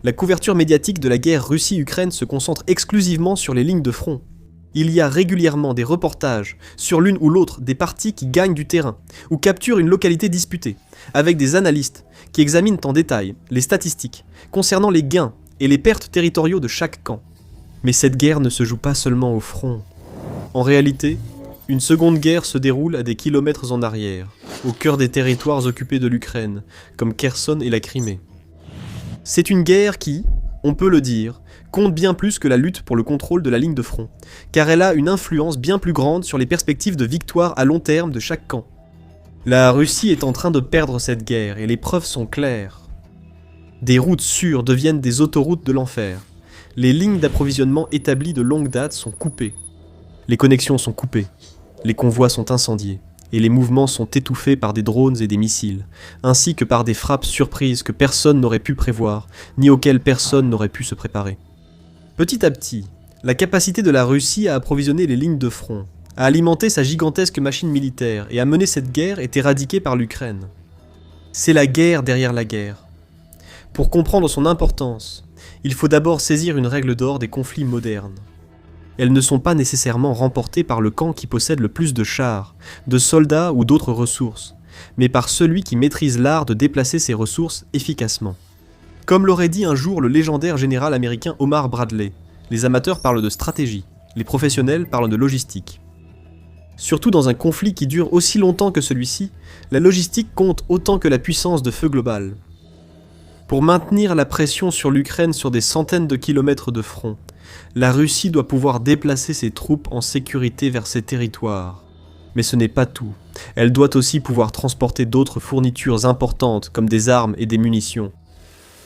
La couverture médiatique de la guerre Russie-Ukraine se concentre exclusivement sur les lignes de front. Il y a régulièrement des reportages sur l'une ou l'autre des parties qui gagnent du terrain ou capturent une localité disputée, avec des analystes qui examinent en détail les statistiques concernant les gains et les pertes territoriaux de chaque camp. Mais cette guerre ne se joue pas seulement au front. En réalité, une seconde guerre se déroule à des kilomètres en arrière, au cœur des territoires occupés de l'Ukraine, comme Kherson et la Crimée. C'est une guerre qui, on peut le dire, compte bien plus que la lutte pour le contrôle de la ligne de front, car elle a une influence bien plus grande sur les perspectives de victoire à long terme de chaque camp. La Russie est en train de perdre cette guerre, et les preuves sont claires. Des routes sûres deviennent des autoroutes de l'enfer. Les lignes d'approvisionnement établies de longue date sont coupées. Les connexions sont coupées. Les convois sont incendiés. Et les mouvements sont étouffés par des drones et des missiles, ainsi que par des frappes surprises que personne n'aurait pu prévoir, ni auxquelles personne n'aurait pu se préparer. Petit à petit, la capacité de la Russie à approvisionner les lignes de front, à alimenter sa gigantesque machine militaire et à mener cette guerre est éradiquée par l'Ukraine. C'est la guerre derrière la guerre. Pour comprendre son importance, il faut d'abord saisir une règle d'or des conflits modernes. Elles ne sont pas nécessairement remportées par le camp qui possède le plus de chars, de soldats ou d'autres ressources, mais par celui qui maîtrise l'art de déplacer ses ressources efficacement. Comme l'aurait dit un jour le légendaire général américain Omar Bradley, les amateurs parlent de stratégie, les professionnels parlent de logistique. Surtout dans un conflit qui dure aussi longtemps que celui-ci, la logistique compte autant que la puissance de feu globale. Pour maintenir la pression sur l'Ukraine sur des centaines de kilomètres de front, la Russie doit pouvoir déplacer ses troupes en sécurité vers ses territoires. Mais ce n'est pas tout. Elle doit aussi pouvoir transporter d'autres fournitures importantes comme des armes et des munitions.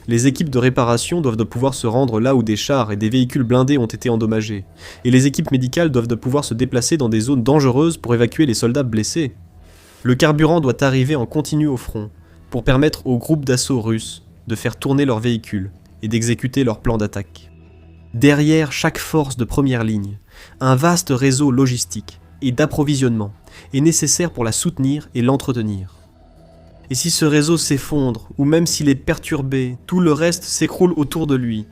Les équipes de réparation doivent de pouvoir se rendre là où des chars et des véhicules blindés ont été endommagés, et les équipes médicales doivent de pouvoir se déplacer dans des zones dangereuses pour évacuer les soldats blessés. Le carburant doit arriver en continu au front, pour permettre aux groupes d'assaut russes de faire tourner leurs véhicules et d'exécuter leur plan d'attaque. Derrière chaque force de première ligne, un vaste réseau logistique et d'approvisionnement est nécessaire pour la soutenir et l'entretenir. Et si ce réseau s'effondre, ou même s'il est perturbé, tout le reste s'écroule autour de lui.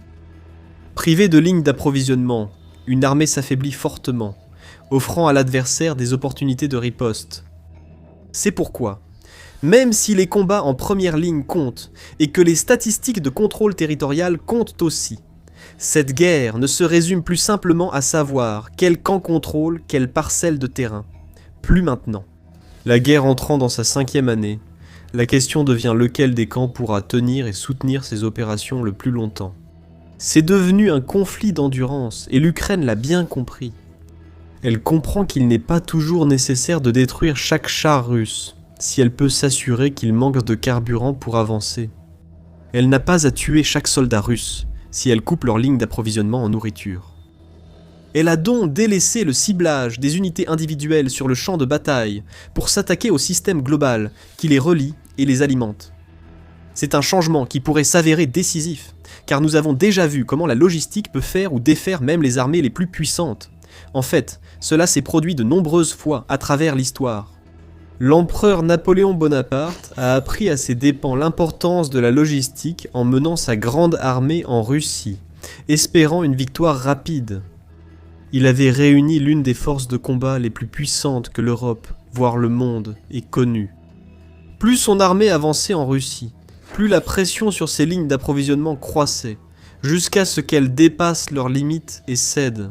Privée de lignes d'approvisionnement, une armée s'affaiblit fortement, offrant à l'adversaire des opportunités de riposte. C'est pourquoi, même si les combats en première ligne comptent, et que les statistiques de contrôle territorial comptent aussi, cette guerre ne se résume plus simplement à savoir quel camp contrôle quelle parcelle de terrain. Plus maintenant. La guerre entrant dans sa 5e année, la question devient lequel des camps pourra tenir et soutenir ces opérations le plus longtemps. C'est devenu un conflit d'endurance, et l'Ukraine l'a bien compris. Elle comprend qu'il n'est pas toujours nécessaire de détruire chaque char russe, si elle peut s'assurer qu'il manque de carburant pour avancer. Elle n'a pas à tuer chaque soldat russe, si elle coupe leur ligne d'approvisionnement en nourriture. Elle a donc délaissé le ciblage des unités individuelles sur le champ de bataille pour s'attaquer au système global qui les relie et les alimente. C'est un changement qui pourrait s'avérer décisif, car nous avons déjà vu comment la logistique peut faire ou défaire même les armées les plus puissantes. En fait, cela s'est produit de nombreuses fois à travers l'histoire. L'empereur Napoléon Bonaparte a appris à ses dépens l'importance de la logistique en menant sa grande armée en Russie, espérant une victoire rapide. Il avait réuni l'une des forces de combat les plus puissantes que l'Europe, voire le monde, ait connues. Plus son armée avançait en Russie, plus la pression sur ses lignes d'approvisionnement croissait, jusqu'à ce qu'elles dépassent leurs limites et cèdent.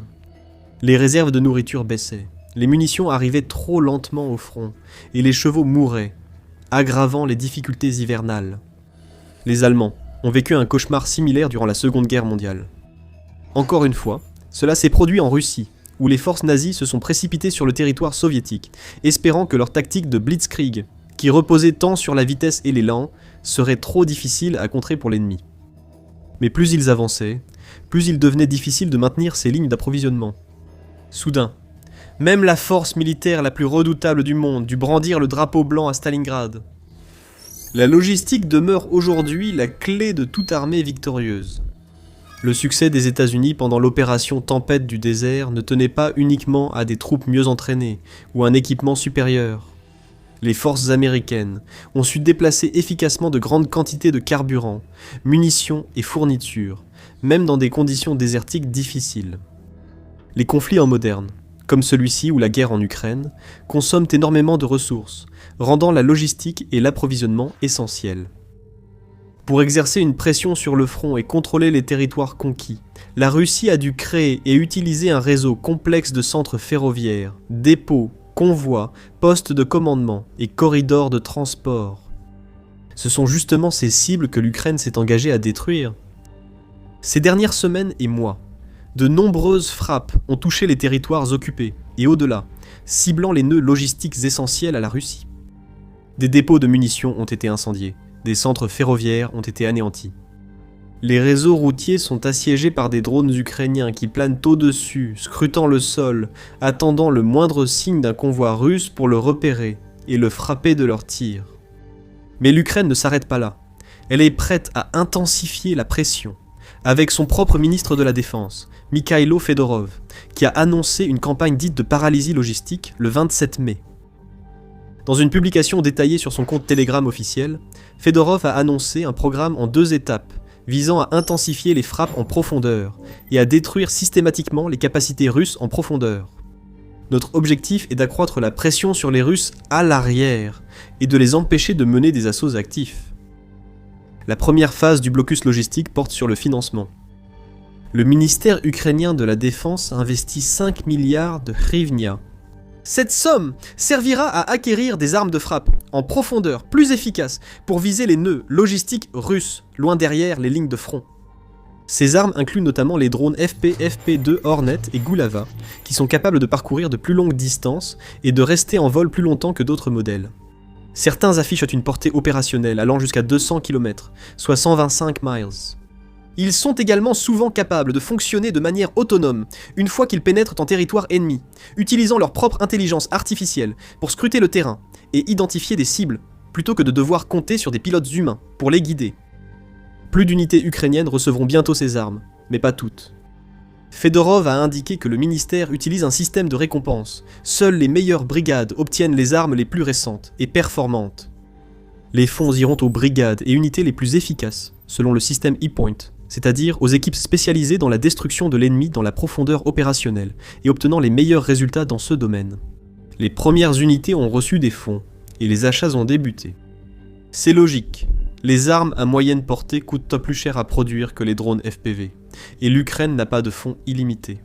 Les réserves de nourriture baissaient, les munitions arrivaient trop lentement au front, et les chevaux mouraient, aggravant les difficultés hivernales. Les Allemands ont vécu un cauchemar similaire durant la Seconde Guerre mondiale. Encore une fois, cela s'est produit en Russie, où les forces nazies se sont précipitées sur le territoire soviétique, espérant que leur tactique de blitzkrieg, qui reposait tant sur la vitesse et l'élan, serait trop difficile à contrer pour l'ennemi. Mais plus ils avançaient, plus il devenait difficile de maintenir ces lignes d'approvisionnement. Soudain, même la force militaire la plus redoutable du monde dut brandir le drapeau blanc à Stalingrad. La logistique demeure aujourd'hui la clé de toute armée victorieuse. Le succès des États-Unis pendant l'opération Tempête du désert ne tenait pas uniquement à des troupes mieux entraînées ou un équipement supérieur. Les forces américaines ont su déplacer efficacement de grandes quantités de carburant, munitions et fournitures, même dans des conditions désertiques difficiles. Les conflits en moderne, comme celui-ci ou la guerre en Ukraine, consomment énormément de ressources, rendant la logistique et l'approvisionnement essentiels. Pour exercer une pression sur le front et contrôler les territoires conquis, la Russie a dû créer et utiliser un réseau complexe de centres ferroviaires, dépôts, convois, postes de commandement et corridors de transport. Ce sont justement ces cibles que l'Ukraine s'est engagée à détruire. Ces dernières semaines et mois, de nombreuses frappes ont touché les territoires occupés, et au-delà, ciblant les nœuds logistiques essentiels à la Russie. Des dépôts de munitions ont été incendiés, des centres ferroviaires ont été anéantis. Les réseaux routiers sont assiégés par des drones ukrainiens qui planent au-dessus, scrutant le sol, attendant le moindre signe d'un convoi russe pour le repérer et le frapper de leurs tirs. Mais l'Ukraine ne s'arrête pas là. Elle est prête à intensifier la pression, avec son propre ministre de la Défense, Mikhailo Fedorov, qui a annoncé une campagne dite de paralysie logistique le 27 mai. Dans une publication détaillée sur son compte Telegram officiel, Fedorov a annoncé un programme en 2 étapes, visant à intensifier les frappes en profondeur et à détruire systématiquement les capacités russes en profondeur. Notre objectif est d'accroître la pression sur les Russes à l'arrière et de les empêcher de mener des assauts actifs. La première phase du blocus logistique porte sur le financement. Le ministère ukrainien de la Défense a investi 5 milliards de hryvnia. Cette somme servira à acquérir des armes de frappe en profondeur plus efficaces pour viser les nœuds logistiques russes, loin derrière les lignes de front. Ces armes incluent notamment les drones FP-FP2 Hornet et Goulava, qui sont capables de parcourir de plus longues distances et de rester en vol plus longtemps que d'autres modèles. Certains affichent une portée opérationnelle allant jusqu'à 200 km, soit 125 miles. Ils sont également souvent capables de fonctionner de manière autonome, une fois qu'ils pénètrent en territoire ennemi, utilisant leur propre intelligence artificielle pour scruter le terrain et identifier des cibles, plutôt que de devoir compter sur des pilotes humains pour les guider. Plus d'unités ukrainiennes recevront bientôt ces armes, mais pas toutes. Fedorov a indiqué que le ministère utilise un système de récompense. Seules les meilleures brigades obtiennent les armes les plus récentes et performantes. Les fonds iront aux brigades et unités les plus efficaces, selon le système E-Point, c'est-à-dire aux équipes spécialisées dans la destruction de l'ennemi dans la profondeur opérationnelle et obtenant les meilleurs résultats dans ce domaine. Les premières unités ont reçu des fonds, et les achats ont débuté. C'est logique, les armes à moyenne portée coûtent plus cher à produire que les drones FPV, et l'Ukraine n'a pas de fonds illimités.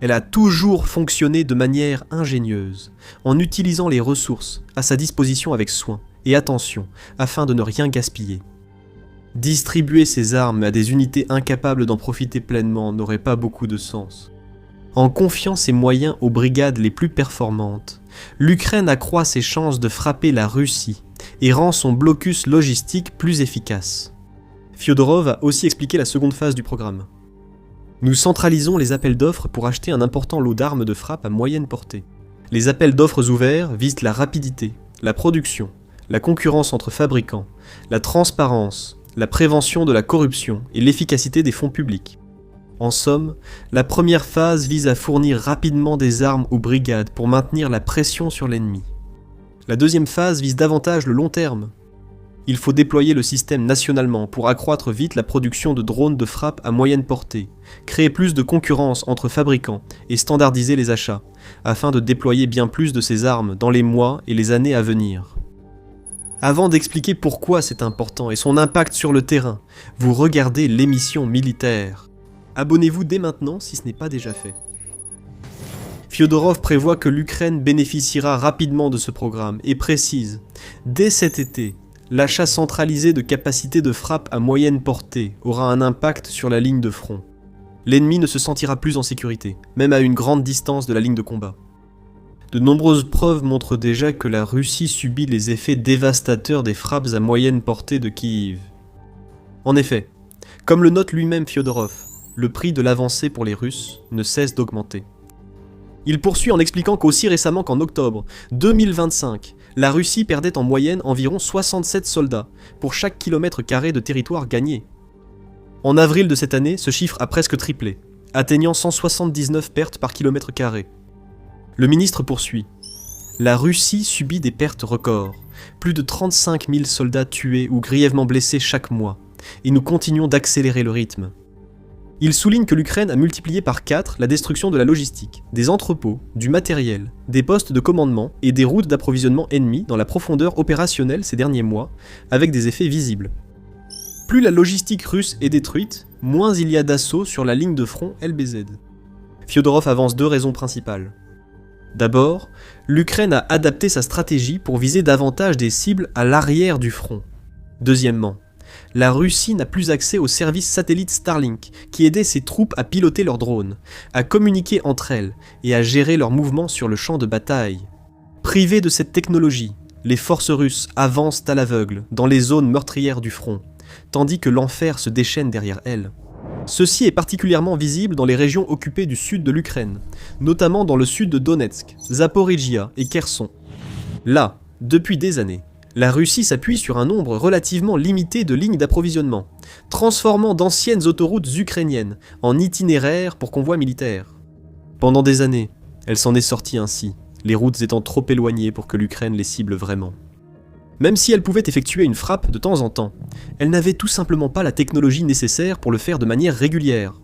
Elle a toujours fonctionné de manière ingénieuse, en utilisant les ressources à sa disposition avec soin et attention, afin de ne rien gaspiller. Distribuer ces armes à des unités incapables d'en profiter pleinement n'aurait pas beaucoup de sens. En confiant ses moyens aux brigades les plus performantes, l'Ukraine accroît ses chances de frapper la Russie et rend son blocus logistique plus efficace. Fyodorov a aussi expliqué la seconde phase du programme. Nous centralisons les appels d'offres pour acheter un important lot d'armes de frappe à moyenne portée. Les appels d'offres ouverts visent la rapidité, la production, la concurrence entre fabricants, la transparence, la prévention de la corruption et l'efficacité des fonds publics. En somme, la première phase vise à fournir rapidement des armes aux brigades pour maintenir la pression sur l'ennemi. La deuxième phase vise davantage le long terme. Il faut déployer le système nationalement pour accroître vite la production de drones de frappe à moyenne portée, créer plus de concurrence entre fabricants et standardiser les achats, afin de déployer bien plus de ces armes dans les mois et les années à venir. Avant d'expliquer pourquoi c'est important et son impact sur le terrain, vous regardez l'émission militaire. Abonnez-vous dès maintenant si ce n'est pas déjà fait. Fyodorov prévoit que l'Ukraine bénéficiera rapidement de ce programme et précise, dès cet été, l'achat centralisé de capacités de frappe à moyenne portée aura un impact sur la ligne de front. L'ennemi ne se sentira plus en sécurité, même à une grande distance de la ligne de combat. De nombreuses preuves montrent déjà que la Russie subit les effets dévastateurs des frappes à moyenne portée de Kiev. En effet, comme le note lui-même Fyodorov, le prix de l'avancée pour les Russes ne cesse d'augmenter. Il poursuit en expliquant qu'aussi récemment qu'en octobre 2025, la Russie perdait en moyenne environ 67 soldats pour chaque kilomètre carré de territoire gagné. En avril de cette année, ce chiffre a presque triplé, atteignant 179 pertes par kilomètre carré. Le ministre poursuit. La Russie subit des pertes records, plus de 35 000 soldats tués ou grièvement blessés chaque mois, et nous continuons d'accélérer le rythme. Il souligne que l'Ukraine a multiplié par 4 la destruction de la logistique, des entrepôts, du matériel, des postes de commandement et des routes d'approvisionnement ennemies dans la profondeur opérationnelle ces derniers mois, avec des effets visibles. Plus la logistique russe est détruite, moins il y a d'assauts sur la ligne de front LBZ. Fyodorov avance 2 raisons principales. D'abord, l'Ukraine a adapté sa stratégie pour viser davantage des cibles à l'arrière du front. Deuxièmement, la Russie n'a plus accès au service satellite Starlink qui aidait ses troupes à piloter leurs drones, à communiquer entre elles et à gérer leurs mouvements sur le champ de bataille. Privées de cette technologie, les forces russes avancent à l'aveugle dans les zones meurtrières du front, tandis que l'enfer se déchaîne derrière elles. Ceci est particulièrement visible dans les régions occupées du sud de l'Ukraine, notamment dans le sud de Donetsk, Zaporijia et Kherson. Là, depuis des années, la Russie s'appuie sur un nombre relativement limité de lignes d'approvisionnement, transformant d'anciennes autoroutes ukrainiennes en itinéraires pour convois militaires. Pendant des années, elle s'en est sortie ainsi, les routes étant trop éloignées pour que l'Ukraine les cible vraiment. Même si elle pouvait effectuer une frappe de temps en temps, elle n'avait tout simplement pas la technologie nécessaire pour le faire de manière régulière.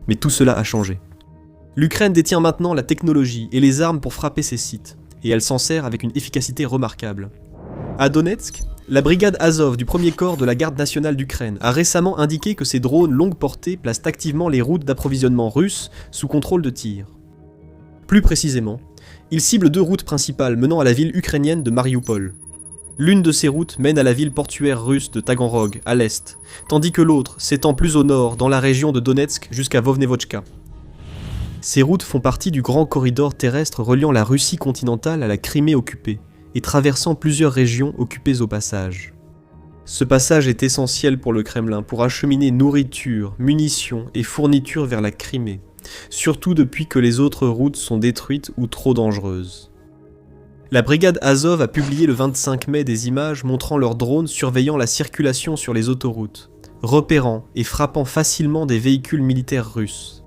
Mais tout cela a changé. L'Ukraine détient maintenant la technologie et les armes pour frapper ces sites, et elle s'en sert avec une efficacité remarquable. À Donetsk, la brigade Azov du 1er corps de la garde nationale d'Ukraine a récemment indiqué que ses drones longue portée placent activement les routes d'approvisionnement russes sous contrôle de tir. Plus précisément, ils ciblent 2 routes principales menant à la ville ukrainienne de Mariupol. L'une de ces routes mène à la ville portuaire russe de Taganrog, à l'est, tandis que l'autre s'étend plus au nord, dans la région de Donetsk jusqu'à Vovnevodchka. Ces routes font partie du grand corridor terrestre reliant la Russie continentale à la Crimée occupée, et traversant plusieurs régions occupées au passage. Ce passage est essentiel pour le Kremlin pour acheminer nourriture, munitions et fournitures vers la Crimée, surtout depuis que les autres routes sont détruites ou trop dangereuses. La brigade Azov a publié le 25 mai des images montrant leurs drones surveillant la circulation sur les autoroutes, repérant et frappant facilement des véhicules militaires russes.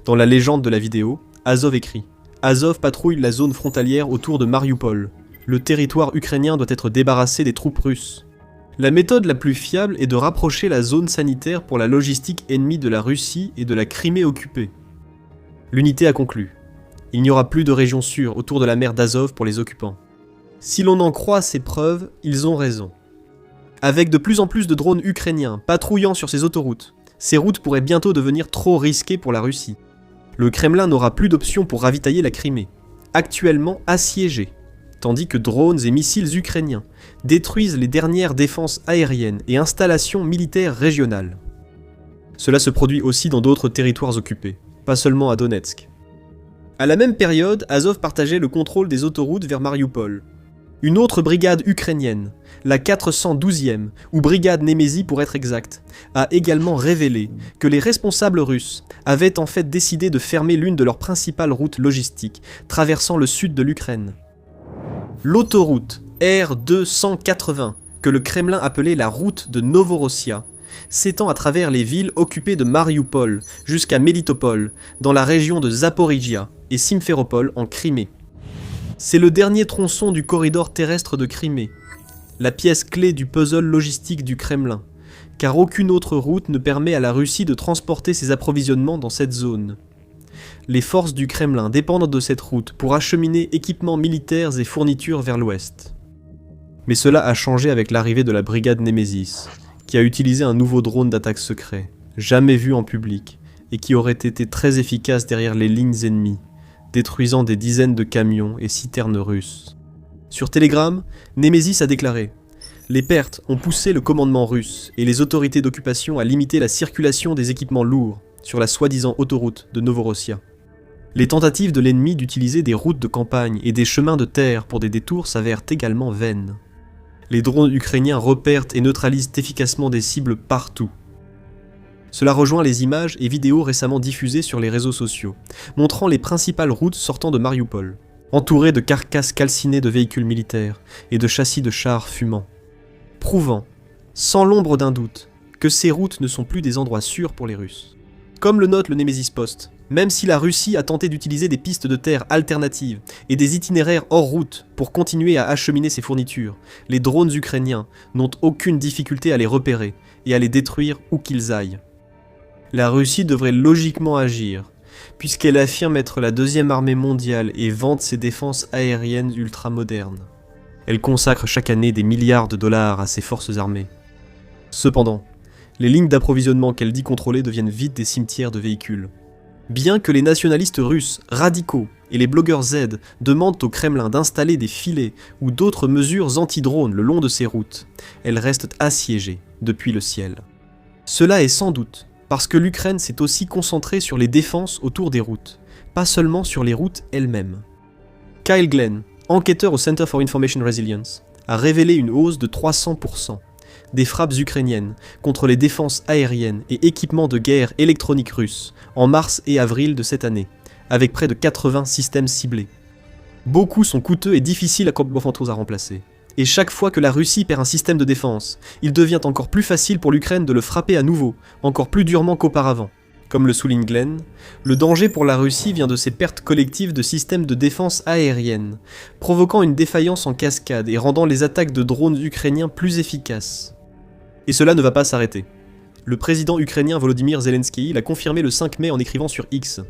Dans la légende de la vidéo, Azov écrit « Azov patrouille la zone frontalière autour de Mariupol. Le territoire ukrainien doit être débarrassé des troupes russes. La méthode la plus fiable est de rapprocher la zone sanitaire pour la logistique ennemie de la Russie et de la Crimée occupée. » L'unité a conclu. Il n'y aura plus de région sûre autour de la mer d'Azov pour les occupants. Si l'on en croit ces preuves, ils ont raison. Avec de plus en plus de drones ukrainiens patrouillant sur ces autoroutes, ces routes pourraient bientôt devenir trop risquées pour la Russie. Le Kremlin n'aura plus d'options pour ravitailler la Crimée, actuellement assiégée, tandis que drones et missiles ukrainiens détruisent les dernières défenses aériennes et installations militaires régionales. Cela se produit aussi dans d'autres territoires occupés, pas seulement à Donetsk. À la même période, Azov partageait le contrôle des autoroutes vers Mariupol. Une autre brigade ukrainienne, la 412e, ou brigade Nemesis pour être exact, a également révélé que les responsables russes avaient en fait décidé de fermer l'une de leurs principales routes logistiques, traversant le sud de l'Ukraine. L'autoroute R280, que le Kremlin appelait la route de Novorossia, s'étend à travers les villes occupées de Mariupol jusqu'à Melitopol, dans la région de Zaporijia, et Simferopol en Crimée. C'est le dernier tronçon du corridor terrestre de Crimée, la pièce clé du puzzle logistique du Kremlin, car aucune autre route ne permet à la Russie de transporter ses approvisionnements dans cette zone. Les forces du Kremlin dépendent de cette route pour acheminer équipements militaires et fournitures vers l'ouest. Mais cela a changé avec l'arrivée de la brigade Nemesis, qui a utilisé un nouveau drone d'attaque secret, jamais vu en public, et qui aurait été très efficace derrière les lignes ennemies, détruisant des dizaines de camions et citernes russes. Sur Telegram, Nemesis a déclaré « Les pertes ont poussé le commandement russe et les autorités d'occupation à limiter la circulation des équipements lourds sur la soi-disant autoroute de Novorossia. Les tentatives de l'ennemi d'utiliser des routes de campagne et des chemins de terre pour des détours s'avèrent également vaines. Les drones ukrainiens repèrent et neutralisent efficacement des cibles partout. » Cela rejoint les images et vidéos récemment diffusées sur les réseaux sociaux, montrant les principales routes sortant de Mariupol, entourées de carcasses calcinées de véhicules militaires et de châssis de chars fumants, prouvant, sans l'ombre d'un doute, que ces routes ne sont plus des endroits sûrs pour les Russes. Comme le note le Nemesis Post, même si la Russie a tenté d'utiliser des pistes de terre alternatives et des itinéraires hors route pour continuer à acheminer ses fournitures, les drones ukrainiens n'ont aucune difficulté à les repérer et à les détruire où qu'ils aillent. La Russie devrait logiquement agir, puisqu'elle affirme être la deuxième armée mondiale et vante ses défenses aériennes ultramodernes. Elle consacre chaque année des milliards de dollars à ses forces armées. Cependant, les lignes d'approvisionnement qu'elle dit contrôler deviennent vite des cimetières de véhicules. Bien que les nationalistes russes, radicaux et les blogueurs Z demandent au Kremlin d'installer des filets ou d'autres mesures anti-drones le long de ces routes, elles restent assiégées depuis le ciel. Cela est sans doute parce que l'Ukraine s'est aussi concentrée sur les défenses autour des routes, pas seulement sur les routes elles-mêmes. Kyle Glenn, enquêteur au Center for Information Resilience, a révélé une hausse de 300% des frappes ukrainiennes contre les défenses aériennes et équipements de guerre électroniques russes en mars et avril de cette année, avec près de 80 systèmes ciblés. Beaucoup sont coûteux et difficiles à remplacer. Et chaque fois que la Russie perd un système de défense, il devient encore plus facile pour l'Ukraine de le frapper à nouveau, encore plus durement qu'auparavant. Comme le souligne Glenn, le danger pour la Russie vient de ces pertes collectives de systèmes de défense aérienne, provoquant une défaillance en cascade et rendant les attaques de drones ukrainiens plus efficaces. Et cela ne va pas s'arrêter. Le président ukrainien Volodymyr Zelensky l'a confirmé le 5 mai en écrivant sur X.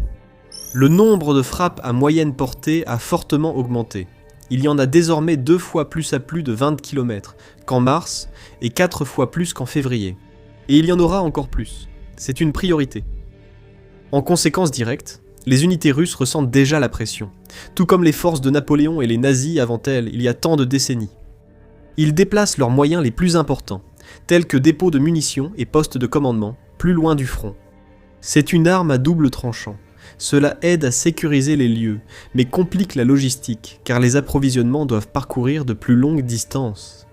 Le nombre de frappes à moyenne portée a fortement augmenté. Il y en a désormais 2 fois plus à plus de 20 km qu'en mars et 4 fois plus qu'en février. Et il y en aura encore plus. C'est une priorité. En conséquence directe, les unités russes ressentent déjà la pression, tout comme les forces de Napoléon et les nazis avant elles il y a tant de décennies. Ils déplacent leurs moyens les plus importants, tels que dépôts de munitions et postes de commandement, plus loin du front. C'est une arme à double tranchant. Cela aide à sécuriser les lieux, mais complique la logistique, car les approvisionnements doivent parcourir de plus longues distances.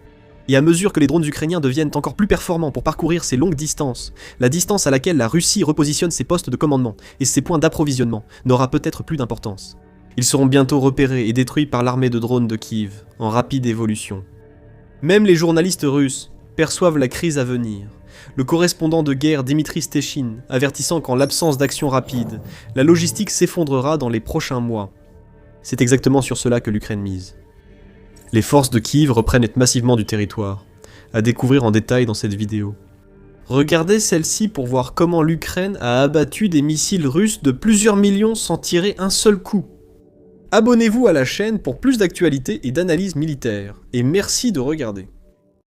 Et à mesure que les drones ukrainiens deviennent encore plus performants pour parcourir ces longues distances, la distance à laquelle la Russie repositionne ses postes de commandement et ses points d'approvisionnement n'aura peut-être plus d'importance. Ils seront bientôt repérés et détruits par l'armée de drones de Kiev, en rapide évolution. Même les journalistes russes perçoivent la crise à venir. Le correspondant de guerre Dmitry Stechin avertissant qu'en l'absence d'action rapide, la logistique s'effondrera dans les prochains mois. C'est exactement sur cela que l'Ukraine mise. Les forces de Kiev reprennent massivement du territoire, à découvrir en détail dans cette vidéo. Regardez celle-ci pour voir comment l'Ukraine a abattu des missiles russes de plusieurs millions sans tirer un seul coup. Abonnez-vous à la chaîne pour plus d'actualités et d'analyses militaires, et merci de regarder.